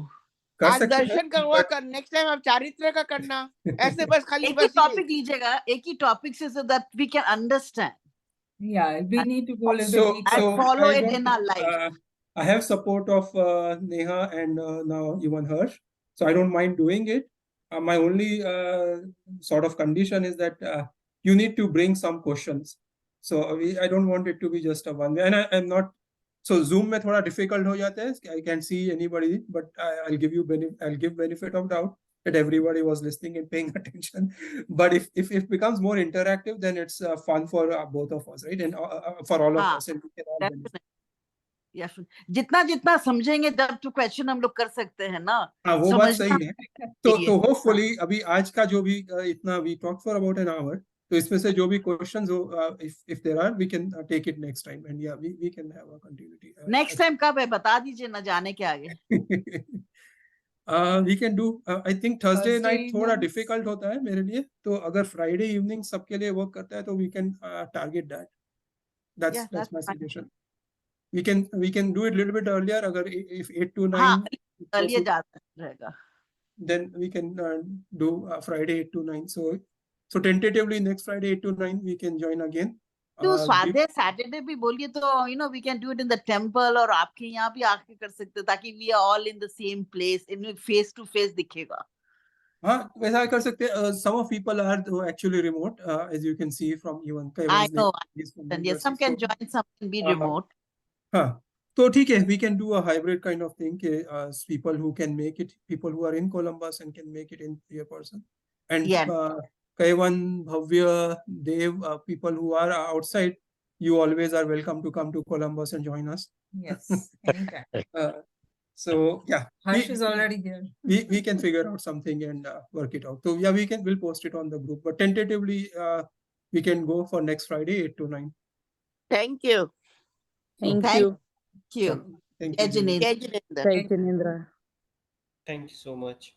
A: कर
G: आज
A: सकते हैं,
G: दर्शन करवा
A: but-
G: कर, नेक्स्ट टाइम आप चारित्र का करना. ऐसे बस खाली
J: एक ही
G: बस
J: टॉपिक लीजिएगा, एक ही टॉपिक से, so that we can understand
B: Yeah, we need to go a little
A: So,
B: bit deeper.
J: and follow
A: I
J: it
A: want
J: in
A: to,
J: our life.
A: I have support of Neha and now even Harsh, so I don't mind doing it. My only sort of condition is that you need to bring some questions. So I don't want it to be just a one way, and I'm not. So Zoom में थोड़ा difficult हो जाता है. I can see anybody, but I'll give benefit of doubt that everybody was listening and paying attention. But if it becomes more interactive, then it's fun for both of us, right? And for all of
J: हाँ,
A: us, and we can all benefit.
J: definitely. Yes. जितना समझेंगे जब तो question हम लोग कर सकते हैं ना.
A: हाँ, वो बात
J: समझना
A: सही है. तो hopefully अभी आज का जो भी इतना we talk for about an hour, तो इसमें से जो भी questions हो, if there are, we can take it next time, and yeah, we can have a continuity.
J: Next time कब है बता दीजिए ना, जाने के आगे.
A: We can do. I think Thursday night थोड़ा
B: evenings.
A: difficult होता है मेरे लिए. तो अगर Friday evening सबके लिए work करता है, तो we can target that.
J: Yeah,
A: That's my
J: fine.
A: suggestion. We can do it a little bit earlier. अगर if 8 to 9.
J: हाँ, चलिए ज्यादा रहेगा.
A: Then we can do Friday 8 to 9. So tentatively next Friday 8 to 9 we can join again.
J: तो स्वाध्याय Saturday भी बोलिए तो we can do it in the temple, और आपके यहाँ भी आके कर सकते हैं, ताकि we are all in the same place, in face to face दिखेगा.
A: हाँ, वैसा कर सकते हैं. Some of people are actually remote, as you can see from even
J: I know.
A: and
J: Yes, some can join, some can be remote.
A: हाँ, तो ठीक है, we can do a hybrid kind of thing. People who can make it, people who are in Columbus and can make it in person, and
J: Yeah.
A: Kaivan, Bhavya, Dev, people who are outside, you always are welcome to come to Columbus and join us.
B: Yes, anytime.
A: So yeah,
B: Harsh is already here.
A: we can figure out something and work it out. So yeah, we'll post it on the group, but tentatively we can go for next Friday 8 to 9.
G: Thank you.
E: Thank
J: Thank
E: you.
J: you.
A: Chalo. Thank
J: Jai
A: you, Jinendra.
J: Jinendra.
G: Jai Jinendra.
E: Jai Jinendra.
C: Thank you so much.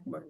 A: Bye.